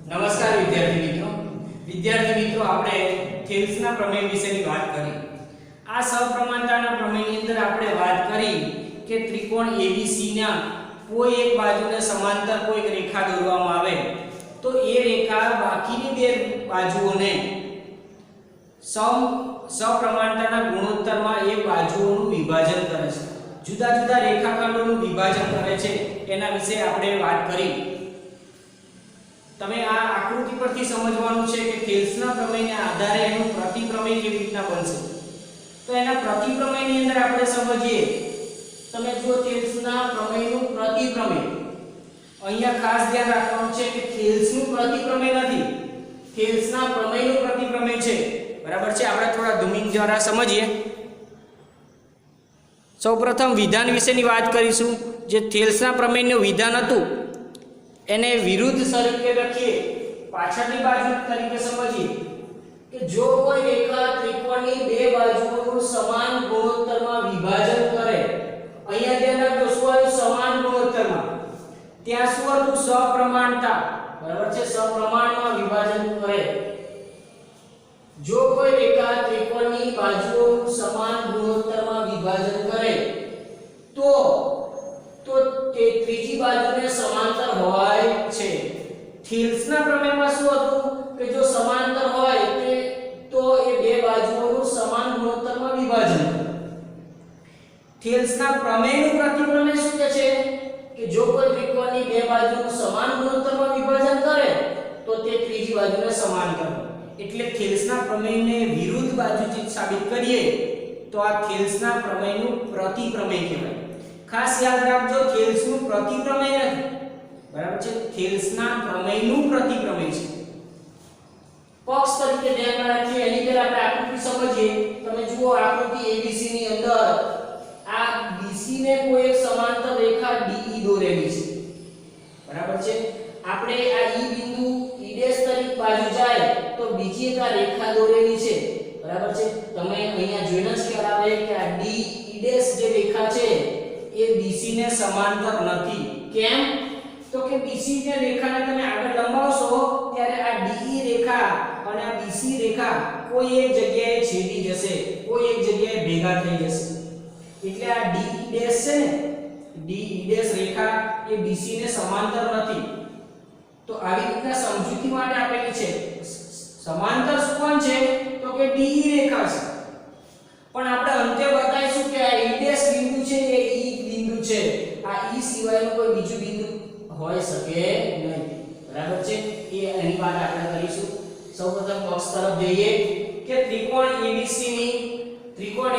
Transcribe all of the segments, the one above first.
નમસ્કાર વિદ્યાર્થી મિત્રો આપણે થેલ્સના પ્રમેય વિશેની વાત કરી। આ સપ્રમાણતાના પ્રમેયની અંદર આપણે વાત કરી કે ત્રિકોણ ABC ના કોઈ એક બાજુને સમાંતર કોઈ રેખા દોરવામાં આવે તો એ રેખા બાકીની બે બાજુઓને સપ્રમાણતાના ગુણોત્તરમાં એ બાજુઓનું વિભાજન કરે છે, જુદા જુદા રેખાખંડોનું વિભાજન કરે છે, એના વિશે આપણે વાત કરી। તમે આ આકૃતિ પરથી સમજવાનું છે કે થેલ્સના પ્રમેયના આધારે એનું પ્રતિપ્રમેય કેવી રીતના બનશે। તો એના પ્રતિપ્રમેયની અંદર આપણે સમજીએ, તમે જો થેલ્સના પ્રમેયનું પ્રતિપ્રમેય, અહીંયા ખાસ ધ્યાન રાખવાનું છે કે થેલ્સનું પ્રતિપ્રમેય નથી, થેલ્સના પ્રમેયનું પ્રતિપ્રમેય છે, બરાબર છે। આપણે થોડા ધૂમિંગ દ્વારા સમજીએ। સૌપ્રથમ વિધાન વિશેની વાત કરીશું। જે થેલ્સના પ્રમેયનું વિધાન હતું એને વિરુદ્ધ સ્વરૂપે લખીએ, પાછળની બાજુ તરીકે સમજીએ કે જો કોઈ રેખા ત્રિકોણની બે બાજુઓનું સમાન ગુણોત્તરમાં વિભાજન કરે, અહીંયા ધ્યાન રાખજો શું આવ્યું? સમાન ગુણોત્તરમાં, ત્યાં શું હતું? સપ્રમાણતા, બરાબર છે, સપ્રમાણમાં વિભાજન કરે। જો કોઈ રેખા ત્રિકોણની બાજુઓનું સમાન ગુણોત્તરમાં વિભાજન કરે તો તે ત્રીજી બાજુને સમાંતર હોય છે। થેલ્સના પ્રમેયમાં શું હતું કે જો સમાંતર હોય તો એ બે બાજુઓનું સમાન ગુણોત્તરમાં વિભાજન કરે। થેલ્સના પ્રમેયનું પ્રતિપ્રમેય શું કહે છે કે જો કોઈ ત્રિકોણની બે બાજુનું સમાન ગુણોત્તરમાં વિભાજન કરે તો તે ત્રીજી બાજુને સમાંતર હોય। એટલે થેલ્સના પ્રમેયને વિરુદ્ધ બાજુથી સાબિત કરીએ તો આ થેલ્સના પ્રમેયનું પ્રતિપ્રમેય કહેવાય। ખાસ યાદ રાખજો, થેલ્સનું પ્રતિપ્રમેય નથી, બરાબર છે, થેલ્સના પ્રમેયનું પ્રતિપ્રમેય છે। પક્ષ તરીકે ધ્યાનમાં રાખીએ એની પહેલા આપણે આકૃતિ સમજીએ। તમે જુઓ આકૃતિ ABC ની અંદર આ BC ને કોઈ એક સમાંતર રેખા DE દોરેલી છે, બરાબર છે। આપણે આ E બિંદુ E' તરીકે બાજુ જાય તો બીજી એક આ રેખા દોરેલી છે, બરાબર છે। તમે અહીંયા જોઈને જ ખ્યાલ આવે કે આ DE' જે રેખા છે એ BC ને સમાંતર નથી। કેમ? તો કે BC ને રેખાને તમે આગળ લંબાવશો ત્યારે આ DE રેખા અને આ BC રેખા કોઈ એક જગ્યાએ છેદી જશે, કોઈ એક જગ્યાએ ભેગા થઈ જશે। એટલે આ DE' છે ને, DE' રેખા એ BC ને સમાંતર નથી। તો આવી રીતના સમજૂતી માટે આપેલી છે। સમાંતર શું કોણ છે? તો કે DE રેખા છે, પણ આપણે અંતે બતાવીશું કે આ E' બિંદુ છે એ E બિંદુ છે, આ E સિવાયનું કોઈ બીજું બિંદુ હોઈ શકે નહીં, બરાબર છે। એ એની વાત આપણે કરીશું। સૌપ્રથમ પક્ષ તરફ જઈએ કે ત્રિકોણ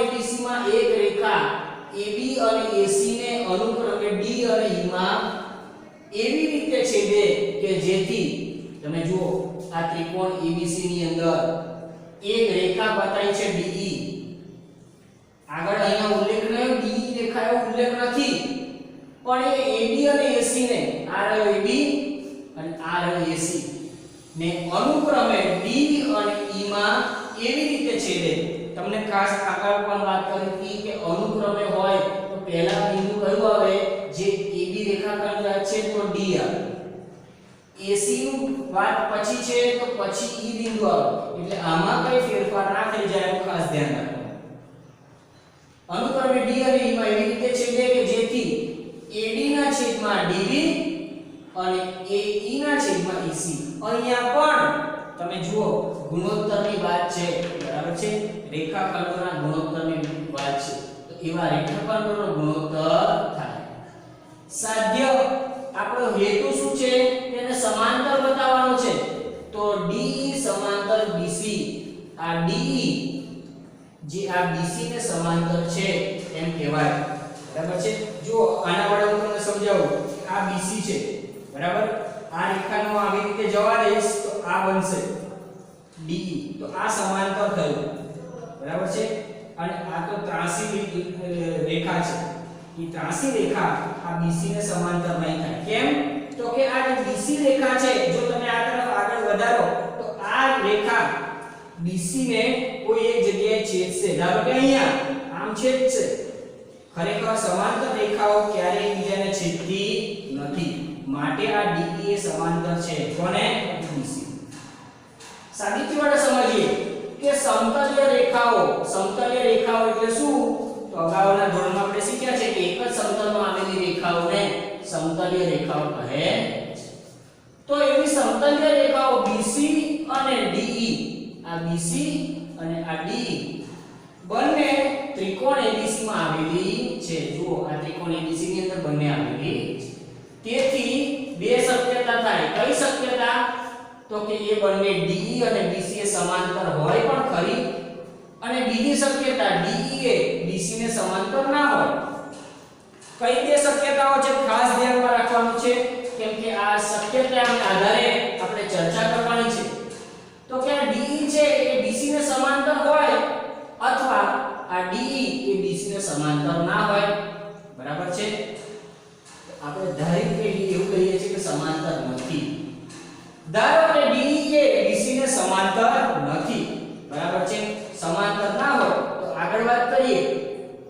ABC માં એક રેખા AB અને AC ને અનુક્રમે D અને E માં એવી રીતે છેદે કે જેથી તમે જુઓ આ ત્રિકોણ ABC ની અંદર એક રેખા બતાવી છે DE, આગળ અહીંયા ઉલ્લેખ રહ્યો DE રેખા એવો ઉલ્લેખ નથી, પણ એ AB અને AC ને, આ રહ્યો AB અને આ રહ્યો AC ને અનુક્રમે D અને E માં એવી રીતે છેદે। તમને ખાસ આગળ પણ વાત કરી હતી કે અનુક્રમે હોય તો પહેલા બિંદુ કયું આવે? જે AB રેખાખંડ છે તો D આવે, AC નું વાત પછી છે તો પછી E બિંદુ આવે। એટલે આમાં કઈ ફેરફાર ના થઈ જાય એનું ખાસ ધ્યાન રાખો। અનુક્રમે D અને E માં એવી રીતે છેદે કે જેથી AD ના છેદમાં DB અને AE ના છેદમાં EC। અહીંયા પણ તમે જુઓ ગુણોત્તરની વાત છે, બરાબર છે, રેખાખંડોના ગુણોત્તરની વાત છે, તો એવા રેખાખંડોનો ગુણોત્તર થાય। સાધ્ય આપણો હેતુ શું છે? તેને સમાંતર બતાવવાનો છે, તો DE સમાંતર BC, આ DE જે આ BC ને સમાંતર છે એમ કહેવાય, બરાબર છે। જો આના વડે હું તમને સમજાવું, આ BC છે, બરાબર, આ રેખાનો આવી રીતે જવા દઈશ તો આ બનશે DE, તો આ સમાંતર થયું, બરાબર છે। અને આ તો ત્રાસી રેખા છે, એ ત્રાસી રેખા આ BC ને સમાંતર નહીં થાય। કેમ? તો કે આ જે BC રેખા છે, જો તમે આ તરફ આગળ વધારો તો આ રેખા BC ને કોઈ એક જગ્યાએ છેદશે, ધારો કે અહીંયા આમ છેદશે। ખરેખર સમાંતર રેખાઓ ક્યારેય એકબીજાને છેદતી નથી, માટે આ DE એ સમાંતર છે, કોને? BC સાબિતી વડે સમજીએ કે સમતલ્ય રેખાઓ એટલે શું? તો અગાઉના ધોરણમાં આપણે શીખ્યા છે કે એક જ સમતલમાં આવેલી રેખાઓને સમતલ્ય રેખાઓ કહે છે. તો એવી સમતલ્ય રેખાઓ BC અને DE, આ BC અને આ DE બંને ત્રિકોણ ABC માં આવેલી છે. જુઓ આ ત્રિકોણ ABC ની અંદર બંને આવેલી છે. તેથી બે શક્યતા થાય. કઈ શક્યતા? તો કે એ બંને DE અને BC એ સમાંતર હોય પણ ખરી, અને બીજી શક્યતા DE એ BC ને સમાંતર ના હોય. કઈ બે શક્યતાઓ છે ખાસ ધ્યાનમાં રાખવાનું છે, કેમ કે આ શક્યતાના આધારે આપણે ચર્ચા કરવાની છે. તો કે આ DE છે એ BC ને સમાંતર હોય અથવા આ DE એ BC ને સમાંતર ના હોય. બરાબર છે? આપણે ધારી કે એવું કહીએ છીએ કે સમાંતર નથી. ધારો કે DE એ BC ને સમાંતર નથી. બરાબર છે? સમાંતર ના હોય તો આગળ વાત કરીએ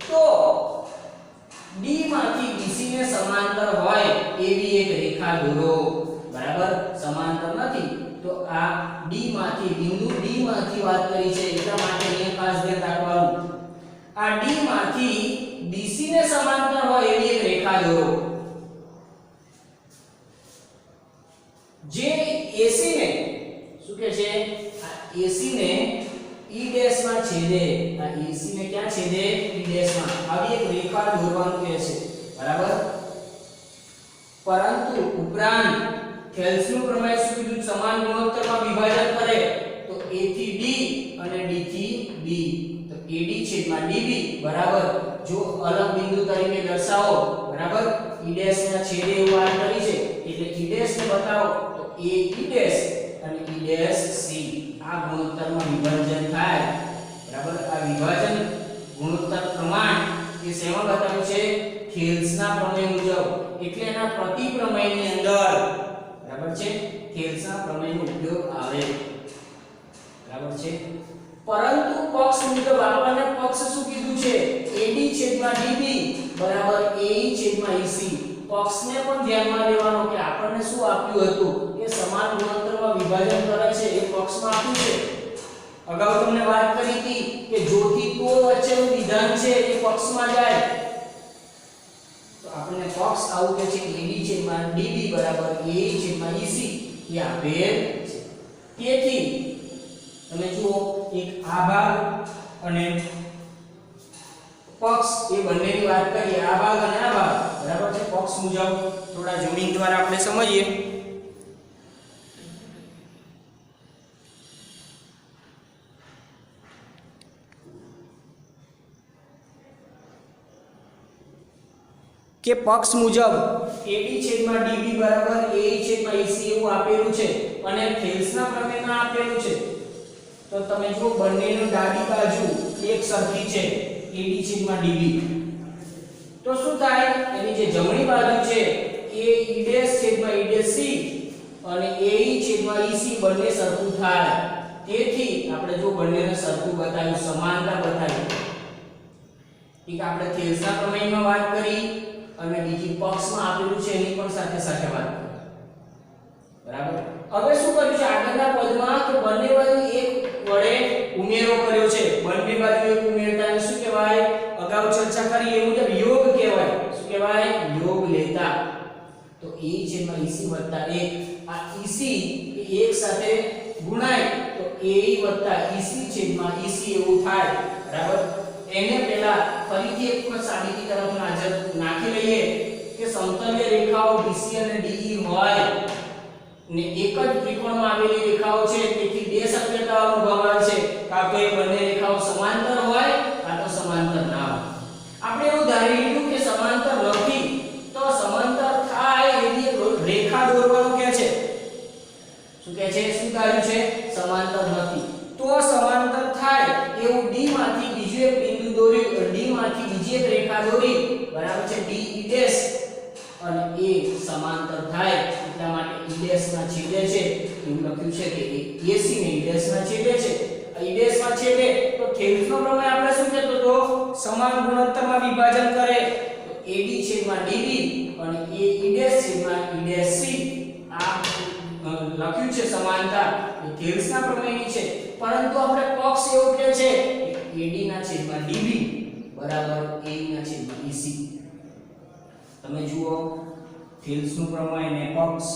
તો D માંથી BC ને સમાંતર હોય એવી એક રેખા દોરો. બરાબર? સમાંતર નથી તો આ D માંથી બિંદુ D માંથી વાત કરી છે એટલા માટે અહીંયા ખાસ ધ્યાન રાખવાનું. આ D માંથી BC ને સમાંતર હોય એવી એક રેખા દોરો જે AC ને શું કહે છે? આ AC ને E ડેશ માં છેદે. આ AC ને ક્યાં છેદે? E ડેશ માં. આવી એક રેખા દોરવાનું કહે છે. બરાબર? પરંતુ ઉપરાંત થેલ્સનું પ્રમેય શું કીધું? સમાન ગુણોત્તરમાં વિભાજન કરે તો A થી D અને D થી B, તો AD છેદમાં DB બરાબર જો અલગ બિંદુ તરીકે દર્શાવો. બરાબર? E ડેશ ના છેદે એવું વાત કરી છે એટલે E ડેશ ને બતાવો તો A E ડેશ અને E ડેશ C. આ ગુણોત્તરમાં વિભાજન થાય. બરાબર? આ વિભાજન ગુણોત્તર પ્રમાણ એ શેમાં બતાવ્યું છે? થેલ્સના પ્રમેય મુજબ. એટલે એના પ્રતિપ્રમેયની અંદર બરાબર છે થેલ્સના પ્રમેયનો ઉપયોગ આવે. બરાબર છે? પરંતુ પક્ષ મુજબ આપણને પક્ષ શું કીધું છે? AD છેદમાં DB બરાબર AE છેદમાં EC. પક્ષને પણ ધ્યાનમાં લેવાનો કે આપણને શું આપ્યું હતું કે સમાન ગુણોત્તરમાં વિભાજન કરે છે એ પક્ષમાં આપ્યું છે. અગાઉ તમને વાત કરી હતી કે જોથી તો વચ્ચેનું વિધાન છે એ પક્ષમાં જાય. તો આપણને પક્ષ આવું કે છે AD છેદમાં DB બરાબર AE છેદમાં EC એ આપેલ છે. તેથી તમે જુઓ એક આ ભાગ અને પક્ષ એ બંનેની વાત કરીએ. આ ભાગ અને આ ભાગ બરાબર છે. પક્ષ મુજબ થોડા ઝૂમિંગ દ્વારા આપણે સમજીએ. કે પક્ષ મુજબ AD છેદમાં DB બરાબર AE છેદમાં EC એવું આપેલું છે અને થેલ્સના પ્રમેયમાં આપેલું છે. તો તમે જો બંનેની ડાબી બાજુ એક સરખી છે AD છેદમાં DB, તો શું થાય? એની જે જમણી બાજુ છે એ E ડેશ છેદમાં E ડેશ C અને AE છેદમાં EC બંને સરખું થાય. તેથી આપણે જો બંનેને સરખું બતાવ્યું, સમાનતા બતાવી. ઠીક, આપણે થેલ્સના પ્રમેયમાં વાત કરી અને બીજી પક્ષમાં આપેલું છે એની પણ સાથે સાથે વાત કરી. બરાબર? હવે શું કર્યું છે આગળના પદમાં કે બંને બાજુ એક વડે ઉમેરો કર્યો છે. બંને બાજુ એક ઉમેરતાને શું કહેવાય? અગાઉ ચર્ચા કરી એ મુજબ યોગ કહેવાય. શું કહેવાય? યોગ લેતા. તો A છેદમાં EC વત્તા 1 આ EC એ એક સાથે ગુણાય તો AE વત્તા EC છેદમાં EC એવું થાય. બરાબર? એને પહેલા ફરીથી એક વખત સાબિતી તરફ નજર નાખી લઈએ કે સમતલ્ય રેખાઓ BC અને DE હોય ને એક જ ત્રિકોણમાં આવેલી રેખાઓ છે. તેથી બે શક્યતાઓ અનુભવાય છે. કાં તો એ બંને રેખાઓ સમાંતર હોય કાં તો સમાંતર ના હોય. આપણે એવું ધારી લીધું કે સમાંતર નથી તો સમાંતર થાય એવી રેખા દોરવાનું કહે છે. શું કહે છે? શું ધાર્યું છે? સમાંતર નથી તો સમાંતર થાય એવું D માંથી બીજું એક બિંદુ દોર્યું, D માંથી બીજી એક રેખા દોરી. બરાબર છે? D E ડેશ અને એ સમાંતર થાય એટલા માટે E ડેશ માં છેદે છે એવું લખ્યું છે કે AC ને E ડેશ માં છેદે છે. E ડેશ માં છેદે તો થેલ્સનો પ્રમેય આપણે શું કહેતો હતો? સમાન ગુણોત્તરમાં વિભાજન કરે તો AD છેદમાં DB અને A E ડેશ છેદમાં E ડેશ C આ લખ્યું છે સમાનતા એ થેલ્સના પ્રમેયની છે, પરંતુ આપણે પક્ષ એવું કહે છે કે AD ના છેદમાં DB બરાબર AE ના છેદમાં EC. તમે જુઓ થેલ્સનું પ્રમેય અને પક્ષ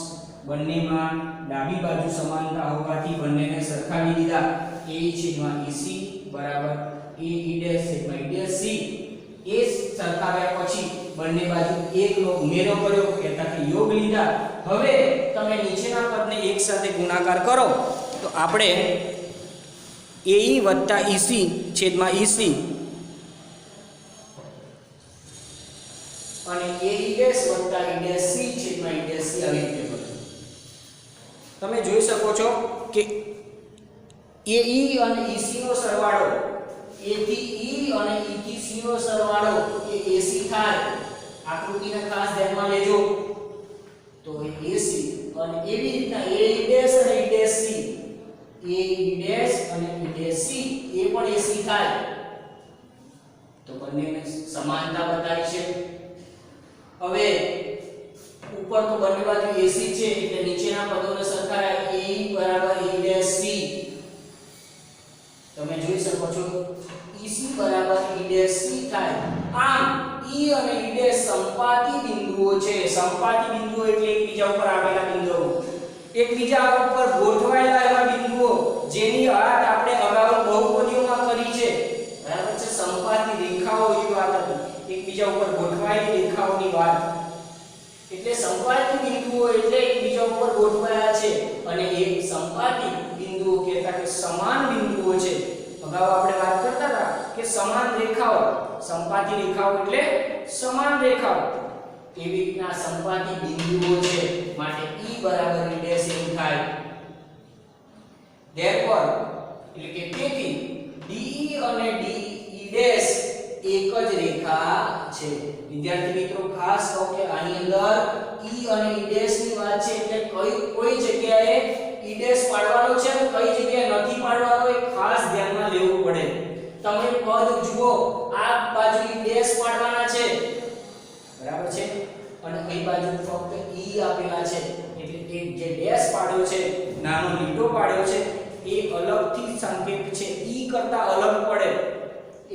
બંનેમાં ડાબી બાજુ સમાનતા હોવાથી બંનેને સરખાવી દીધા. AE છેદમાં EC બરાબર AE છેદમાં EC. એ સરખાવ્યા પછી બંને બાજુ 1 નો ઉમેરો કર્યો, એટલે કે યોગ લીધા. હવે તમે નીચેના પદને એક સાથે ગુણાકાર કરો તો આપણે AE વત્તા EC છેદમાં EC અને AE વત્તા EC છેદમાં EC આવી રીતે બને. તમે જોઈ શકો છો કે AE અને EC નો સરવાળો A થી E અને E થી C નો સરવાળો એ AC થાય. આકૃતિને ખાસ ધ્યાનમાં લેજો. તો એ AC અને એવી રીતના AE અને EC AE અને EC એ પણ AC થાય. તો બંનેને સમાનતા બતાવી છે. હવે ઉપર તો બંને બાજુ AC છે એટલે નીચેના પદોને સરખાવ્યા AE બરાબર EC. તમે જોઈ શકો છો EC બરાબર EC થાય. આમ E અને E સંપાતી બિંદુઓ છે. સંપાતી બિંદુઓ એટલે એકબીજા ઉપર આવેલા બિંદુઓ, એકબીજા ઉપર ગોઠવાયેલા એવા બિંદુઓ જેની વાત આપણે અગાઉ બહુપદીઓમાં કરી છે. બરાબર છે. સંપાતી રેખાઓ એવી વાત હતી, એકબીજા ઉપર ગોઠવાયેલી રેખાઓની વાત. એટલે સંપાતી બિંદુઓ એટલે એકબીજા ઉપર ગોઠવાયા છે અને એ સંપાતી બિંદુઓ કહેતા કે સમાન બિંદુઓ છે. અગાઉ આપણે વાત કરતા હતા કે સમાન રેખાઓ, સંપાતી રેખાઓ એટલે સમાન રેખાઓ. એવી રીતના સંપાતી બિંદુઓ છે માટે E બરાબર E એવું થાય. therefore એટલે કે તેથી DE અને DE એક જ રેખા છે. વિદ્યાર્થી મિત્રો ખાસ કહો કે આની અંદર E અને E ની વાત છે એટલે કોઈ જગ્યાએ E પાડવાનો છે અને કઈ જગ્યાએ નથી પાડવાનો એ ખાસ ધ્યાનમાં લેવું પડે. તમે પદ જુઓ, આ બાજુ E પાડવાના છે બરાબર છે અને કઈ બાજુ ફક્ત E આપેલા છે એટલે એક જે ડેશ પાડ્યો છે, નાનો લીટો પાડ્યો છે એ અલગથી સંકેત છે, E કરતા અલગ પડે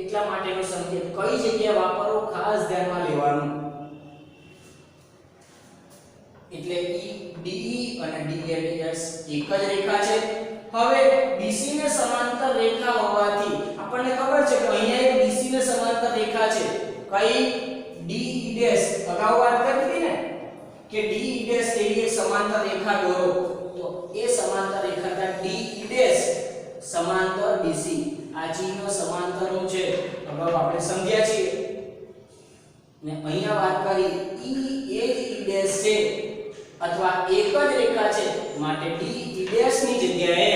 એટલા માટેનો સંકેત કઈ જગ્યાએ વાપરવો ખાસ ધ્યાનમાં લેવાનું. એટલે DE અને DES એક જ રેખા છે. હવે BC ને સમાંતર રેખા હોવાથી આપણને ખબર છે કે અહીંયા એક BC ને સમાંતર રેખા છે. કઈ DE અગાઉ વાત કરી હતી ને કે DE એવી એક સમાંતર રેખા દોરો, તો એ સમાંતર રેખા DE સમાંતર BC આ ચિહ્ન સમાંતરનું છે. અગાઉ આપણે સમજ્યા છીએ ને અહીંયા વાત કરી E એ જ E છે અથવા એક જ રેખા છે માટે DE ની જગ્યાએ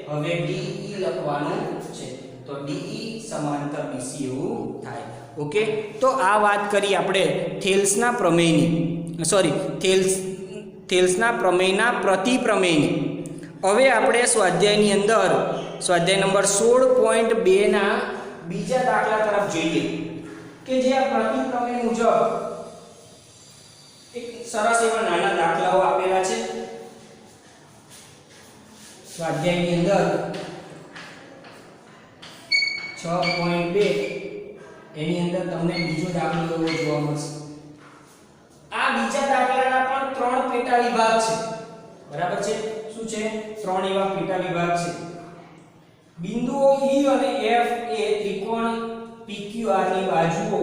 હવે DE લખવાનું છે. તો DE સમાંતર BC એવું થાય. ઓકે, તો આ વાત કરી આપણે થેલ્સના પ્રમેયની, થેલ્સના પ્રમેયના પ્રતિપ્રમેયની. હવે આપણે સ્વાધ્યાયની અંદર સ્વાધ્યાય નંબર 16.2 ના બીજા દાખલા તરફ જોઈએ કે જે આ પ્રતિપ્રમેય મુજબ એક સરસ એવા નાના દાખલાઓ આપેલા છે. સ્વાધ્યાયની અંદર 6.2 એની અંદર તમને બીજો દાખલો એવો જોવા મળશે. આ બીજા દાખલાના પણ 3 પેટા વિભાગ છે. બરાબર છે. શું છે? 3 એવા પેટા વિભાગ છે. બિંદુઓ E અને F એ ત્રિકોણ PQR ની બાજુઓ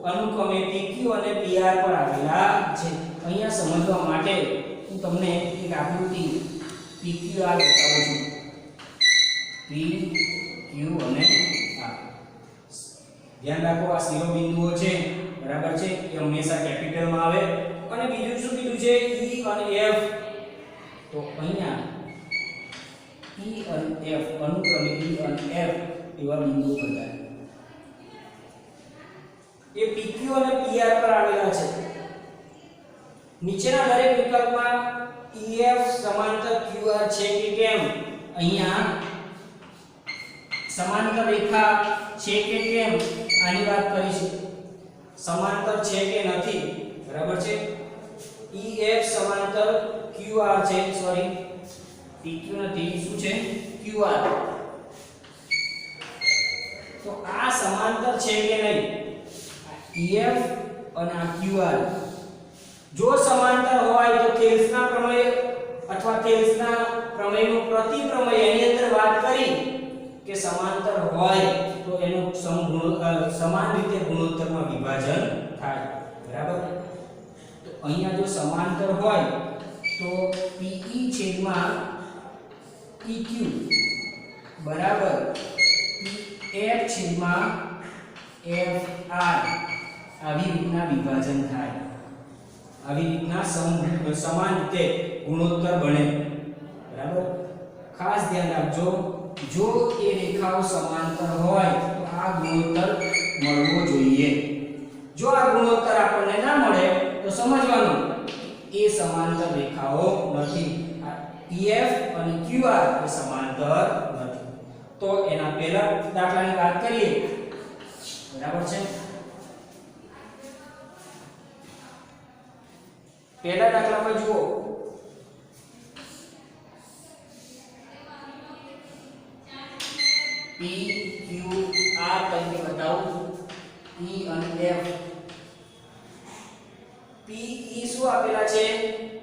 અનુક્રમે PQ અને PR પર આવેલા છે. અહીંયા સમજવા માટે હું તમને એક આકૃતિ PQR બતાવું છું. PQ અને R. ધ્યાન રાખો આ શિરોબિંદુઓ છે. બરાબર છે. એ હંમેશા કેપિટલમાં આવે. અને બીજું શું કીધું છે? E અને F. તો અહીંયા E અને F અનુક્રમે E અને F એવા બિંદુઓ બતાવ્યા. એ PQ અને PR પર આવેલા છે. નીચેના દરેક વિકલ્પમાં EF સમાંતર QR છે કે કેમ? અહીંયા સમાંતર રેખા છે કે કેમ આની વાત કરીશું. સમાંતર છે કે નથી. બરાબર છે. EF સમાંતર QR છે, સોરી PQ નથી, શું છે QR. તો આ સમાંતર છે કે નહીં, EF અને આ QR જો સમાંતર હોય તો થેલ્સના પ્રમેય અથવા થેલ્સના પ્રમેયનો પ્રતિપ્રમેય એની અંદર વાત કરી કે સમાંતર હોય તો એનું સમાન રીતે ગુણોત્તરમાં વિભાજન થાય, બરાબર. તો અહીંયા જો સમાંતર હોય તો PE છેદમાં EQ બરાબર PF છેદમાં FR આવી રીતના વિભાજન થાય, આવી રીતના સમાન રીતે ગુણોત્તર બને, બરાબર. ખાસ ધ્યાન રાખજો, જો એ રેખાઓ સમાંતર હોય તો આ ગુણોત્તર મળવો જોઈએ. જો આ ગુણોત્તર આપણને ના મળે તો સમજવાનું એ સમાંતર રેખાઓ નથી, આ EF અને QR એ સમાંતર નથી. તો એના પહેલા દાખલાની વાત કરીએ, બરાબર છે. પહેલા દાખલામાં જુઓ, P Q R તરીકે બતાવું, E અને F. PE શું આપેલા છે,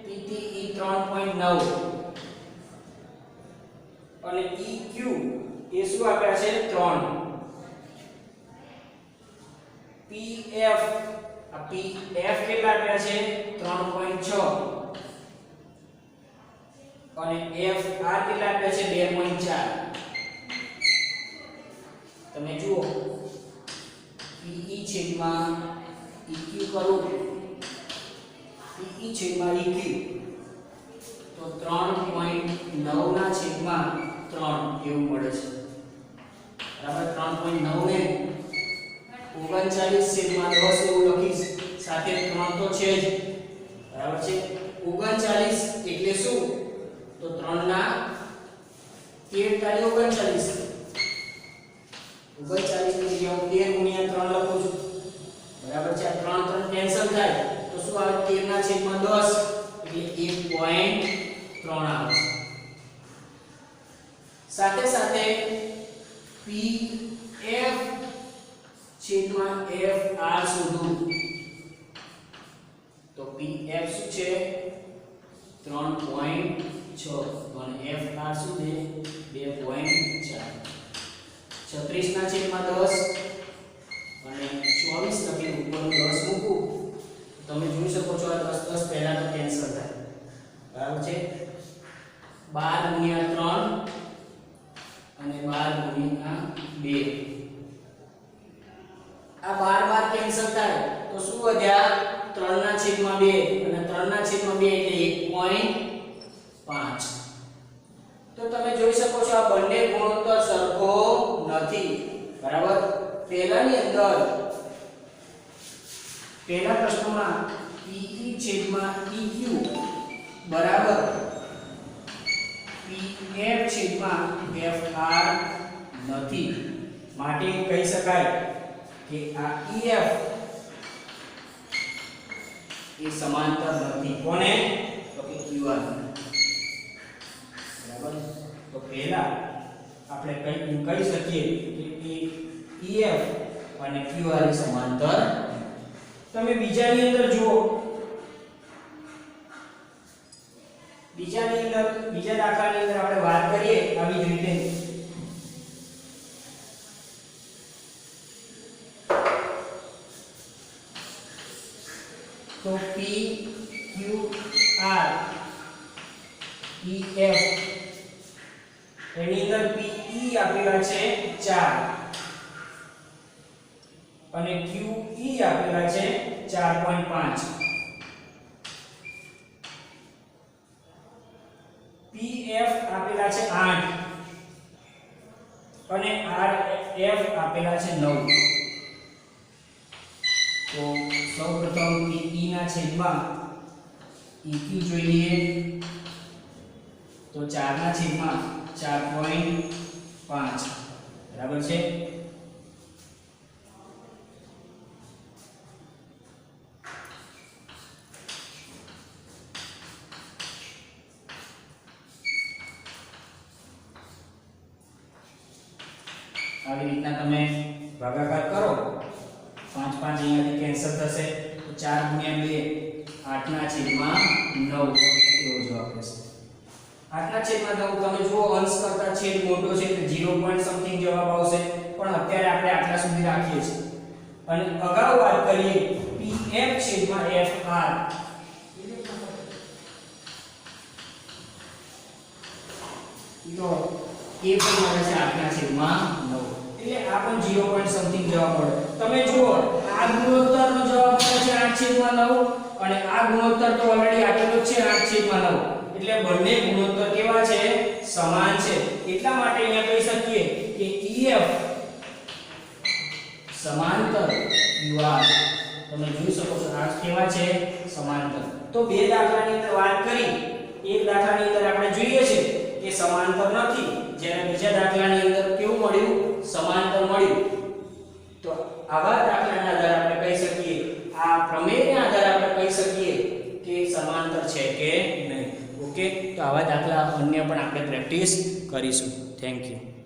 PT E 3.9 અને EQ એ શું આપ્યા છે 3. PF આ PF કેટલા આપ્યા છે 3.6 અને FR કેટલા આપ્યા છે 2.4. તમે જુઓ PE છેદમાં EQ કરું, PE છેદમાં EQ તો 3.9 ના છેદમાં 3 એવું મળે છે, બરાબર. 3.9 ને 39 છેદમાં 10 એવું લખીશ, સાથે 3 તો છે જ, બરાબર છે. 39 એટલે શું, તો 3 ના 13 તારી 39, 39 ની જગ્યાએ હું 13 ગુણ્યા 3 લખું છું, બરાબર છે. આ 3 3 કેન્સલ થાય તો શું આવે 13 ના છેદમાં 10 એટલે 1.3 આવે છે. સાથે સાથે PF છેદમાં FR શોધું તો PF શું છે 3.6 અને FR શું છે 2.4. 36 ના છેદમાં 10 અને 24 લખી ઉપરનું 10 મૂકું, તમે જોઈ શકો છો આ 10 10 પહેલા તો કેન્સલ થાય, બરાબર છે. 12 ગુણ્યા 3 અને 12 ગુણ્યા 2, આ 12 કેન્સલ થાય તો શું વધ્યા 3 ના છેદમાં 2 અને 3 ના છેદમાં 2 એટલે 1.5. તો તમે જોઈ શકો છો આ બંને ગુણોત્તર સરખો નથી, બરાબર. પહેલાની અંદર પહેલા પ્રશ્નમાં PE છેદમાં EQ બરાબર PF છેદમાં FR નથી, માટે કહી શકાય કે આ EF એ સમાંતર નથી, કોને, તો કે QR, બરાબર. તો પહેલા આપણે કહી શકીએ કે EF અને QR એ સમાંતર. તમે બીજાની અંદર જુઓ, બીજા દાખલાની અંદર આપણે વાત કરીએ આવી જ રીતે. તો P Q R EF એની અંદર PE આપેલા છે 4 અને QE આપેલા છે 4.5. PF આપેલા છે 8 અને RF આપેલા છે 9. તો સૌપ્રથમ PE ના છેદમાં EQ જોઈ લઈએ તો 4 ના છેદમાં 4.5, બરાબર છે. આવી રીતના તમે ભાગાકાર કરો 5 5 અહીંયાથી કેન્સલ થશે તો 4 ગુણ્યા 2 8/9 એવો જવાબ રહેશે 8/9 તમે જુઓ અંશ કરતા છેદ મોટો છે એટલે 0 પોઈન્ટ સમથિંગ જવાબ આવશે પણ અત્યારે આપણે આટલા સુધી રાખીએ છીએ અને અગાઉ વાત કરીએ pf/fr તો એ પણ મળે છે 8/9 એટલે આ પણ 0 પોઈન્ટ સમથિંગ જવાબ મળે તમે જુઓ આ ગુણોત્તરનો જવાબ મળે છે 8/9 અને આ ગુણોત્તર તો ઓલરેડી આપેલો છે 8/9 એટલે બંને ગુણોત્તર કેવા છે સમાન છે એટલા માટે અહીંયા કહી શકીએ કે EF સમાંતર QR તમે જોઈ શકો છો આ કેવા છે સમાંતર તો બે દાખલાની અંદર વાત કરી એક દાખલાની અંદર આપણે જોઈએ છે કે સમાંતર નથી જ્યારે બીજા દાખલાની અંદર કેવું મળ્યું સમાંતર મળ્યું તો આવા દાખલાના આધારે આપણે કહી શકીએ આ પ્રમેયના આધારે આપણે કહી શકીએ કે સમાંતર છે કે નહીં ઓકે તો આવા દાખલા અન્ય પણ આપણે પ્રેક્ટિસ કરીશું થેન્ક યુ